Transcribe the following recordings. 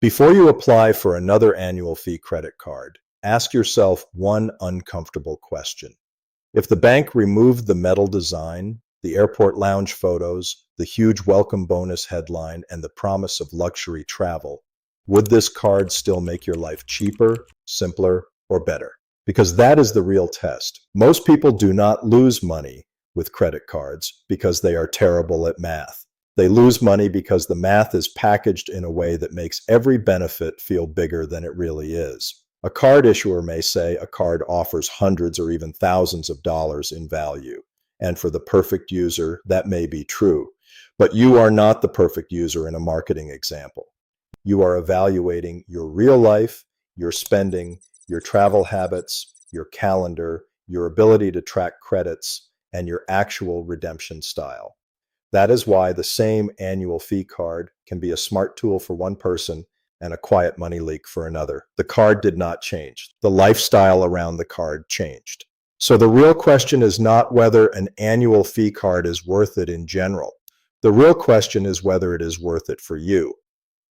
Before you apply for another annual fee credit card, ask yourself one uncomfortable question. If the bank removed the metal design, the airport lounge photos, the huge welcome bonus headline, and the promise of luxury travel, would this card still make your life cheaper, simpler, or better? Because that is the real test. Most people do not lose money with credit cards because they are terrible at math. They lose money because the math is packaged in a way that makes every benefit feel bigger than it really is. A card issuer may say a card offers hundreds or even thousands of dollars in value. And for the perfect user, that may be true. But you are not the perfect user in a marketing example. You are evaluating your real life, your spending, your travel habits, your calendar, your ability to track credits, and your actual redemption style. That is why the same annual fee card can be a smart tool for one person and a quiet money leak for another. The card did not change. The lifestyle around the card changed. So the real question is not whether an annual fee card is worth it in general. The real question is whether it is worth it for you.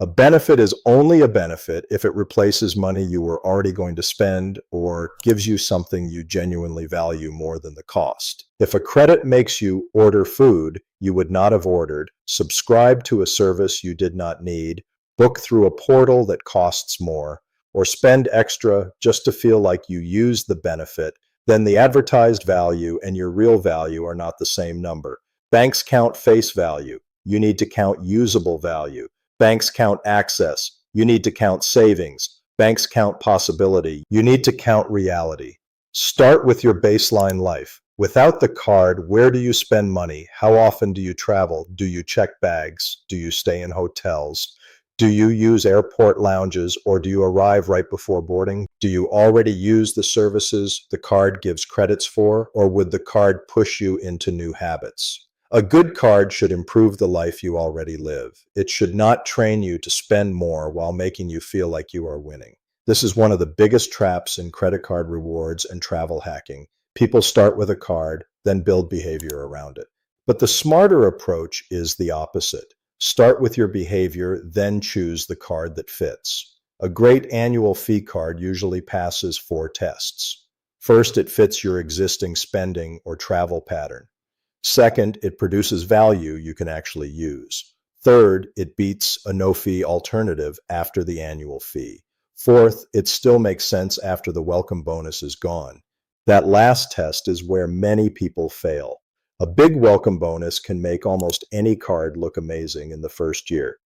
A benefit is only a benefit if it replaces money you were already going to spend or gives you something you genuinely value more than the cost. If a credit makes you order food you would not have ordered, subscribe to a service you did not need, book through a portal that costs more, or spend extra just to feel like you used the benefit, then the advertised value and your real value are not the same number. Banks count face value. You need to count usable value. Banks count access. You need to count savings. Banks count possibility. You need to count reality. Start with your baseline life. Without the card, where do you spend money? How often do you travel? Do you check bags? Do you stay in hotels? Do you use airport lounges or do you arrive right before boarding? Do you already use the services the card gives credits for, or would the card push you into new habits? A good card should improve the life you already live. It should not train you to spend more while making you feel like you are winning. This is one of the biggest traps in credit card rewards and travel hacking. People start with a card, then build behavior around it. But the smarter approach is the opposite. Start with your behavior, then choose the card that fits. A great annual fee card usually passes 4 tests. First, it fits your existing spending or travel pattern. Second, it produces value you can actually use. Third, it beats a no-fee alternative after the annual fee. Fourth, it still makes sense after the welcome bonus is gone. That last test is where many people fail. A big welcome bonus can make almost any card look amazing in the first year.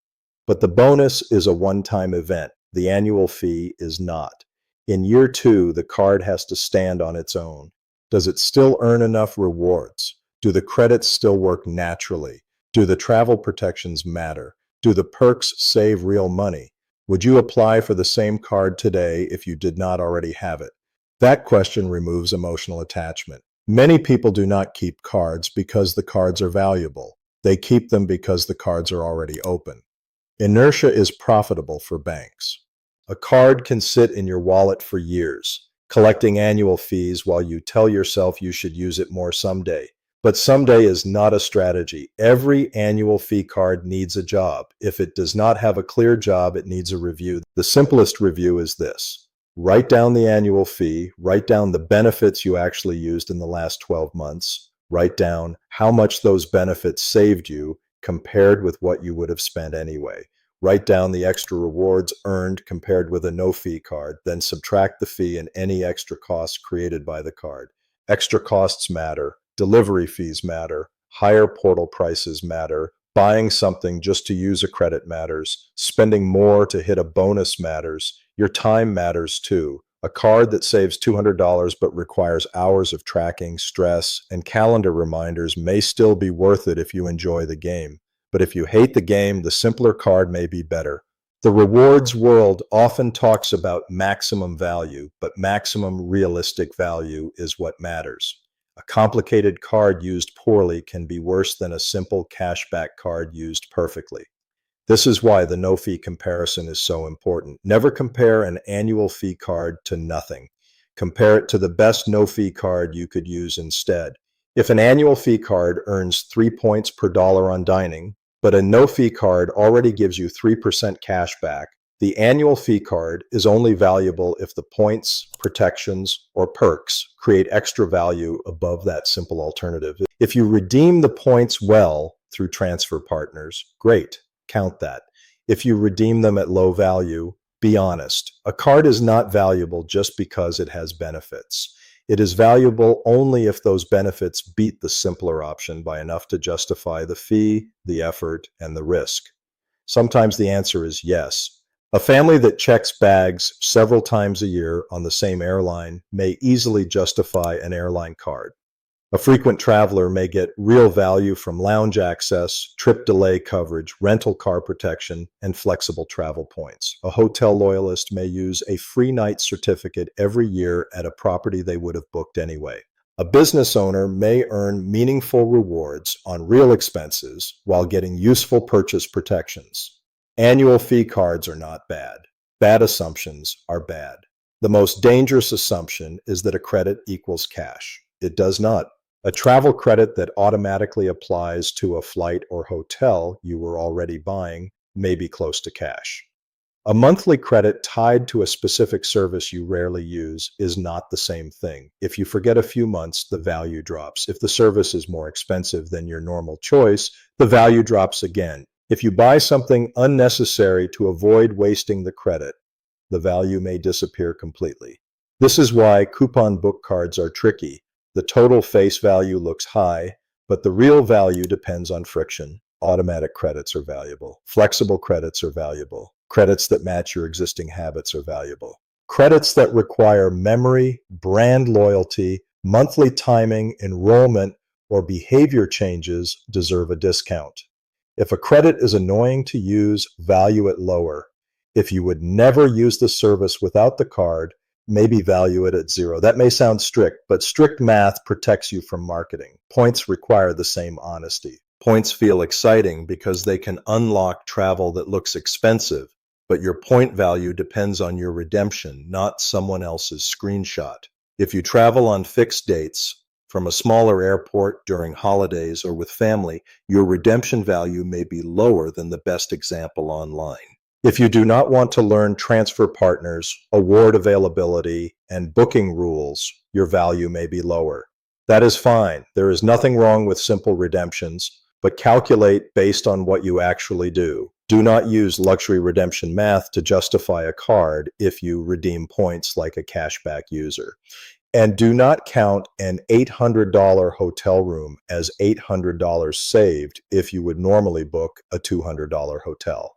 But the bonus is a one-time event. The annual fee is not. In year 2, the card has to stand on its own. Does it still earn enough rewards? Do the credits still work naturally? Do the travel protections matter? Do the perks save real money? Would you apply for the same card today if you did not already have it? That question removes emotional attachment. Many people do not keep cards because the cards are valuable. They keep them because the cards are already open. Inertia is profitable for banks. A card can sit in your wallet for years, collecting annual fees while you tell yourself you should use it more someday. But someday is not a strategy. Every annual fee card needs a job. If it does not have a clear job, it needs a review. The simplest review is this. Write down the annual fee, write down the benefits you actually used in the last 12 months, write down how much those benefits saved you compared with what you would have spent anyway. Write down the extra rewards earned compared with a no-fee card, then subtract the fee and any extra costs created by the card. Extra costs matter. Delivery fees matter, higher portal prices matter, buying something just to use a credit matters, spending more to hit a bonus matters, your time matters too. A card that saves $200 but requires hours of tracking, stress, and calendar reminders may still be worth it if you enjoy the game. But if you hate the game, the simpler card may be better. The rewards world often talks about maximum value, but maximum realistic value is what matters. A complicated card used poorly can be worse than a simple cashback card used perfectly. This is why the no-fee comparison is so important. Never compare an annual fee card to nothing. Compare it to the best no-fee card you could use instead. If an annual fee card earns 3 points per dollar on dining, but a no-fee card already gives you 3% cash back, The annual fee card is only valuable if the points, protections, or perks create extra value above that simple alternative. If you redeem the points well through transfer partners, great, count that. If you redeem them at low value, be honest. A card is not valuable just because it has benefits. It is valuable only if those benefits beat the simpler option by enough to justify the fee, the effort, and the risk. Sometimes the answer is yes. A family that checks bags several times a year on the same airline may easily justify an airline card. A frequent traveler may get real value from lounge access, trip delay coverage, rental car protection, and flexible travel points. A hotel loyalist may use a free night certificate every year at a property they would have booked anyway. A business owner may earn meaningful rewards on real expenses while getting useful purchase protections. Annual fee cards are not bad. Bad assumptions are bad. The most dangerous assumption is that a credit equals cash. It does not. A travel credit that automatically applies to a flight or hotel you were already buying may be close to cash. A monthly credit tied to a specific service you rarely use is not the same thing. If you forget a few months, the value drops. If the service is more expensive than your normal choice, the value drops again. If you buy something unnecessary to avoid wasting the credit, the value may disappear completely. This is why coupon book cards are tricky. The total face value looks high, but the real value depends on friction. Automatic credits are valuable. Flexible credits are valuable. Credits that match your existing habits are valuable. Credits that require memory, brand loyalty, monthly timing, enrollment, or behavior changes deserve a discount. If a credit is annoying to use, value it lower. If you would never use the service without the card, maybe value it at zero. That may sound strict, but strict math protects you from marketing. Points require the same honesty. Points feel exciting because they can unlock travel that looks expensive, but your point value depends on your redemption, not someone else's screenshot. If you travel on fixed dates, from a smaller airport during holidays or with family, your redemption value may be lower than the best example online. If you do not want to learn transfer partners, award availability, and booking rules, your value may be lower. That is fine. There is nothing wrong with simple redemptions, but calculate based on what you actually do. Do not use luxury redemption math to justify a card if you redeem points like a cashback user. And do not count an $800 hotel room as $800 saved if you would normally book a $200 hotel.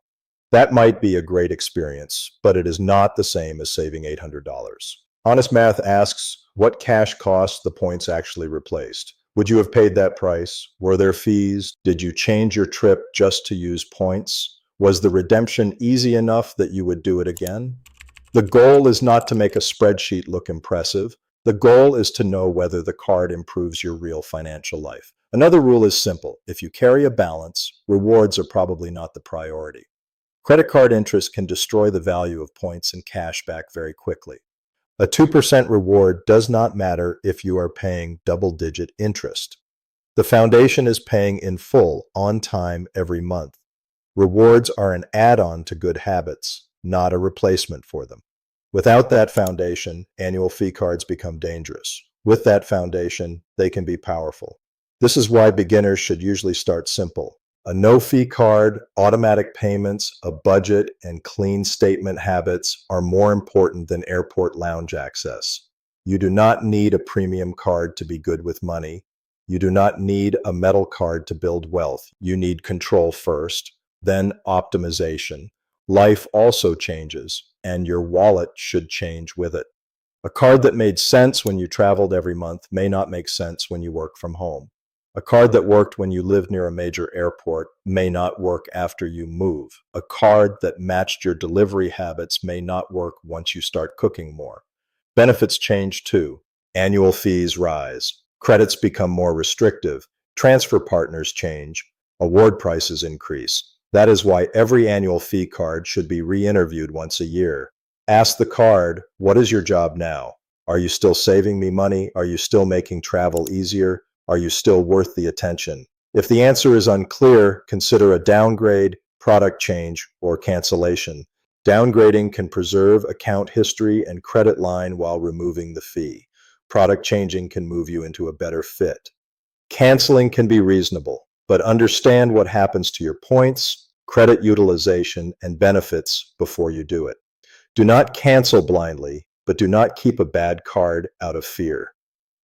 That might be a great experience, but it is not the same as saving $800. Honest Math asks, what cash costs the points actually replaced? Would you have paid that price? Were there fees? Did you change your trip just to use points? Was the redemption easy enough that you would do it again? The goal is not to make a spreadsheet look impressive. The goal is to know whether the card improves your real financial life. Another rule is simple. If you carry a balance, rewards are probably not the priority. Credit card interest can destroy the value of points and cash back very quickly. A 2% reward does not matter if you are paying double-digit interest. The foundation is paying in full, on time, every month. Rewards are an add-on to good habits, not a replacement for them. Without that foundation, annual fee cards become dangerous. With that foundation, they can be powerful. This is why beginners should usually start simple. A no-fee card, automatic payments, a budget, and clean statement habits are more important than airport lounge access. You do not need a premium card to be good with money. You do not need a metal card to build wealth. You need control first, then optimization. Life also changes, and your wallet should change with it. A card that made sense when you traveled every month may not make sense when you work from home. A card that worked when you lived near a major airport may not work after you move. A card that matched your delivery habits may not work once you start cooking more. Benefits change too. Annual fees rise. Credits become more restrictive. Transfer partners change. Award prices increase. That is why every annual fee card should be re-interviewed once a year. Ask the card, what is your job now? Are you still saving me money? Are you still making travel easier? Are you still worth the attention? If the answer is unclear, consider a downgrade, product change, or cancellation. Downgrading can preserve account history and credit line while removing the fee. Product changing can move you into a better fit. Canceling can be reasonable, but understand what happens to your points, credit utilization, and benefits before you do it. Do not cancel blindly, but do not keep a bad card out of fear.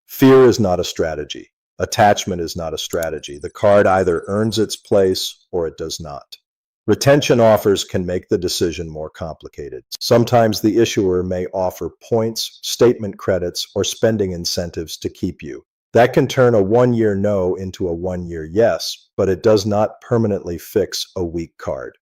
Fear is not a strategy. Attachment is not a strategy. The card either earns its place or it does not. Retention offers can make the decision more complicated. Sometimes the issuer may offer points, statement credits, or spending incentives to keep you. That can turn a one-year no into a one-year yes, but it does not permanently fix a weak card.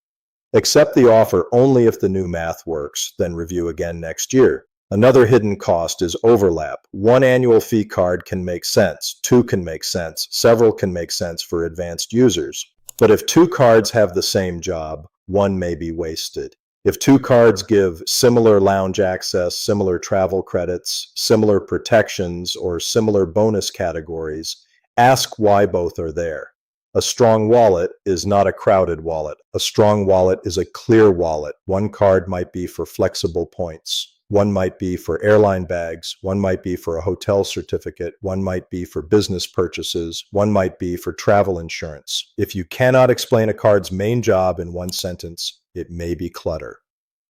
Accept the offer only if the new math works, then review again next year. Another hidden cost is overlap. One annual fee card can make sense, two can make sense, several can make sense for advanced users. But if two cards have the same job, one may be wasted. If two cards give similar lounge access, similar travel credits, similar protections, or similar bonus categories, ask why both are there. A strong wallet is not a crowded wallet. A strong wallet is a clear wallet. One card might be for flexible points. One might be for airline bags, one might be for a hotel certificate, one might be for business purchases, one might be for travel insurance. If you cannot explain a card's main job in one sentence, it may be clutter.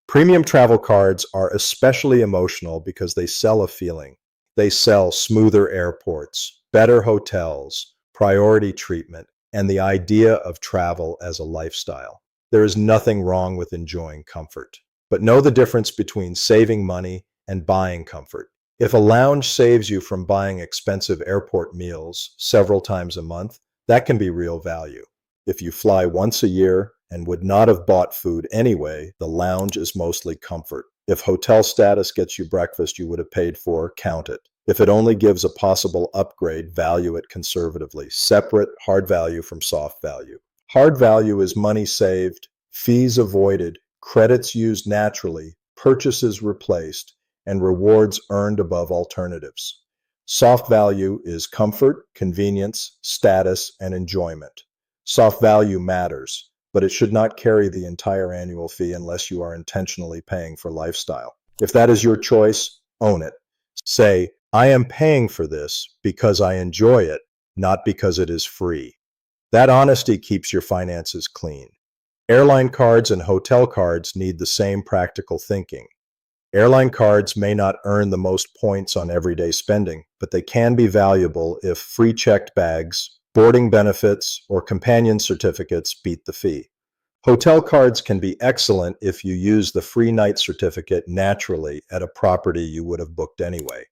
Premium travel cards are especially emotional because they sell a feeling. They sell smoother airports, better hotels, priority treatment, and the idea of travel as a lifestyle. There is nothing wrong with enjoying comfort. But know the difference between saving money and buying comfort. If a lounge saves you from buying expensive airport meals several times a month, that can be real value. If you fly once a year and would not have bought food anyway, the lounge is mostly comfort. If hotel status gets you breakfast you would have paid for, count it. If it only gives a possible upgrade, value it conservatively. Separate hard value from soft value. Hard value is money saved, fees avoided, credits used naturally, purchases replaced, and rewards earned above alternatives. Soft value is comfort, convenience, status, and enjoyment. Soft value matters, but it should not carry the entire annual fee unless you are intentionally paying for lifestyle. If that is your choice, own it. Say, I am paying for this because I enjoy it, not because it is free. That honesty keeps your finances clean. Airline cards and hotel cards need the same practical thinking. Airline cards may not earn the most points on everyday spending, but they can be valuable if free checked bags, boarding benefits, or companion certificates beat the fee. Hotel cards can be excellent if you use the free night certificate naturally at a property you would have booked anyway.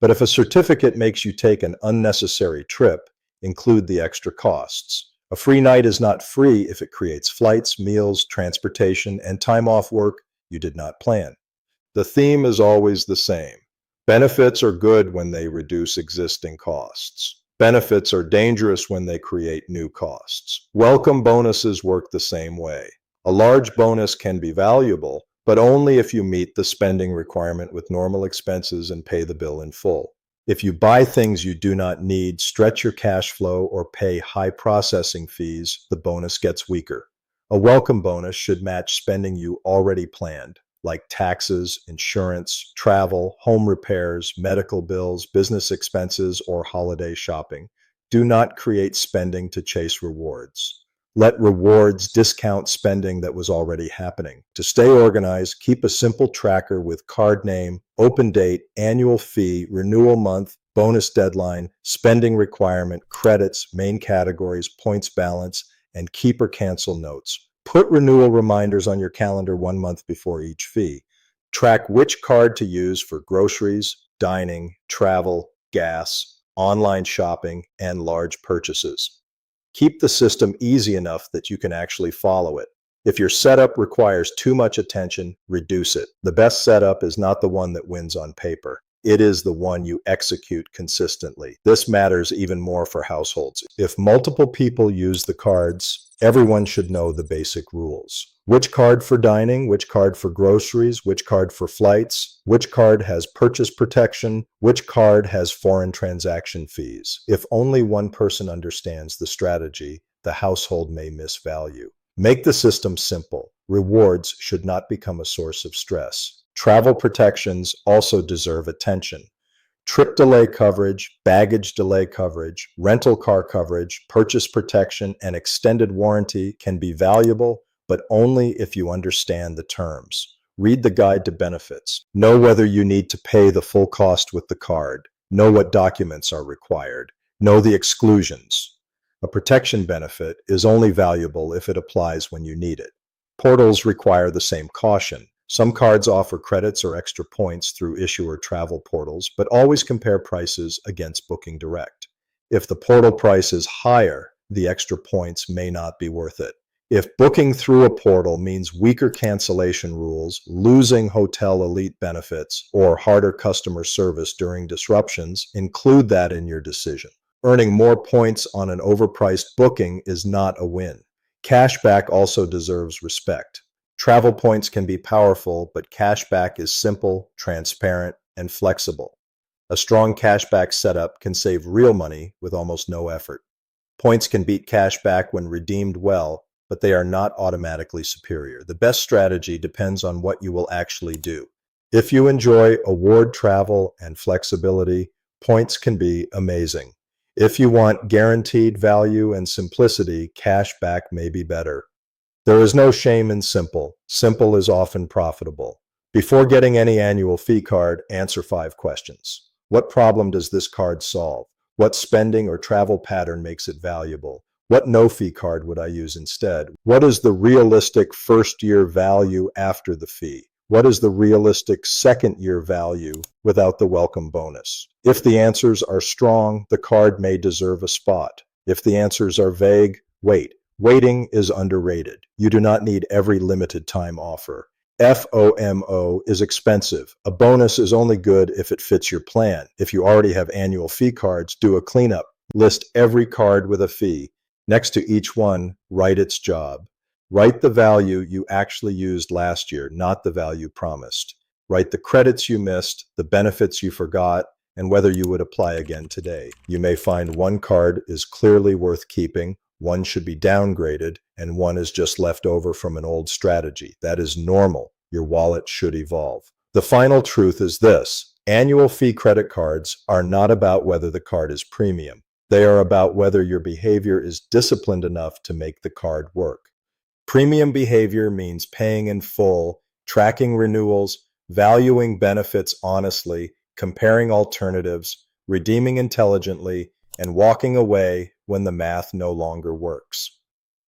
But if a certificate makes you take an unnecessary trip, include the extra costs. A free night is not free if it creates flights, meals, transportation, and time off work you did not plan. The theme is always the same. Benefits are good when they reduce existing costs. Benefits are dangerous when they create new costs. Welcome bonuses work the same way. A large bonus can be valuable, but only if you meet the spending requirement with normal expenses and pay the bill in full. If you buy things you do not need, stretch your cash flow, or pay high processing fees, the bonus gets weaker. A welcome bonus should match spending you already planned, like taxes, insurance, travel, home repairs, medical bills, business expenses, or holiday shopping. Do not create spending to chase rewards. Let rewards discount spending that was already happening. To stay organized, keep a simple tracker with card name, open date, annual fee, renewal month, bonus deadline, spending requirement, credits, main categories, points balance, and keep or cancel notes. Put renewal reminders on your calendar 1 month before each fee. Track which card to use for groceries, dining, travel, gas, online shopping, and large purchases. Keep the system easy enough that you can actually follow it. If your setup requires too much attention, reduce it. The best setup is not the one that wins on paper. It is the one you execute consistently. This matters even more for households. If multiple people use the cards, everyone should know the basic rules. Which card for dining, which card for groceries, which card for flights, which card has purchase protection, which card has foreign transaction fees. If only one person understands the strategy, the household may miss value. Make the system simple. Rewards should not become a source of stress. Travel protections also deserve attention. Trip delay coverage, baggage delay coverage, rental car coverage, purchase protection, and extended warranty can be valuable, but only if you understand the terms. Read the guide to benefits. Know whether you need to pay the full cost with the card. Know what documents are required. Know the exclusions. A protection benefit is only valuable if it applies when you need it. Portals require the same caution. Some cards offer credits or extra points through issuer travel portals, but always compare prices against booking direct. If the portal price is higher, the extra points may not be worth it. If booking through a portal means weaker cancellation rules, losing hotel elite benefits, or harder customer service during disruptions, include that in your decision. Earning more points on an overpriced booking is not a win. Cashback also deserves respect. Travel points can be powerful, but cashback is simple, transparent, and flexible. A strong cashback setup can save real money with almost no effort. Points can beat cashback when redeemed well, but they are not automatically superior. The best strategy depends on what you will actually do. If you enjoy award travel and flexibility, points can be amazing. If you want guaranteed value and simplicity, cashback may be better. There is no shame in simple. Simple is often profitable. Before getting any annual fee card, answer 5 questions. What problem does this card solve? What spending or travel pattern makes it valuable? What no-fee card would I use instead? What is the realistic first-year value after the fee? What is the realistic second-year value without the welcome bonus? If the answers are strong, the card may deserve a spot. If the answers are vague, wait. Waiting is underrated. You do not need every limited time offer. FOMO is expensive. A bonus is only good if it fits your plan. If you already have annual fee cards, do a cleanup. List every card with a fee. Next to each one, write its job. Write the value you actually used last year, not the value promised. Write the credits you missed, the benefits you forgot, and whether you would apply again today. You may find one card is clearly worth keeping, one should be downgraded, and one is just left over from an old strategy. That is normal. Your wallet should evolve. The final truth is this: annual fee credit cards are not about whether the card is premium. They are about whether your behavior is disciplined enough to make the card work. Premium behavior means paying in full, tracking renewals, valuing benefits honestly, comparing alternatives, redeeming intelligently, and walking away when the math no longer works.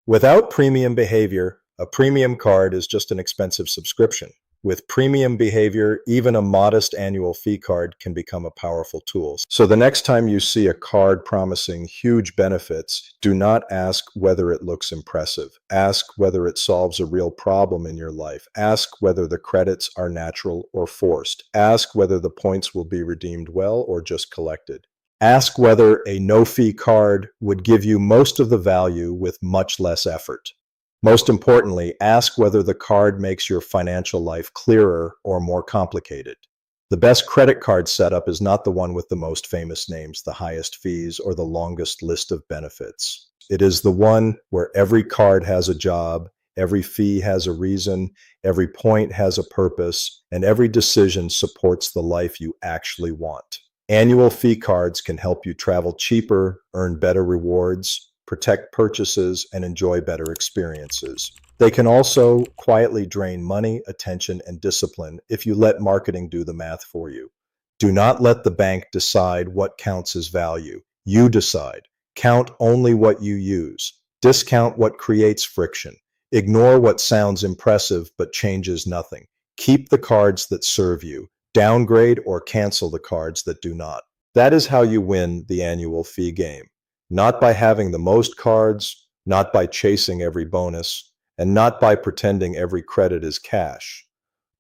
Without premium behavior, a premium card is just an expensive subscription. With premium behavior, even a modest annual fee card can become a powerful tool. So the next time you see a card promising huge benefits, do not ask whether it looks impressive. Ask whether it solves a real problem in your life. Ask whether the credits are natural or forced. Ask whether the points will be redeemed well or just collected. Ask whether a no-fee card would give you most of the value with much less effort. Most importantly, ask whether the card makes your financial life clearer or more complicated. The best credit card setup is not the one with the most famous names, the highest fees, or the longest list of benefits. It is the one where every card has a job, every fee has a reason, every point has a purpose, and every decision supports the life you actually want. Annual fee cards can help you travel cheaper, earn better rewards, protect purchases, and enjoy better experiences. They can also quietly drain money, attention, and discipline if you let marketing do the math for you. Do not let the bank decide what counts as value. You decide. Count only what you use. Discount what creates friction. Ignore what sounds impressive but changes nothing. Keep the cards that serve you. Downgrade or cancel the cards that do not. That is how you win the annual fee game. Not by having the most cards, not by chasing every bonus, and not by pretending every credit is cash,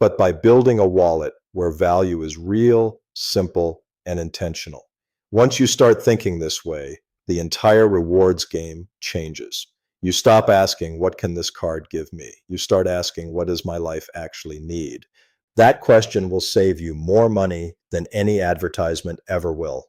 but by building a wallet where value is real, simple, and intentional. Once you start thinking this way, the entire rewards game changes. You stop asking, what can this card give me? You start asking, what does my life actually need? That question will save you more money than any advertisement ever will.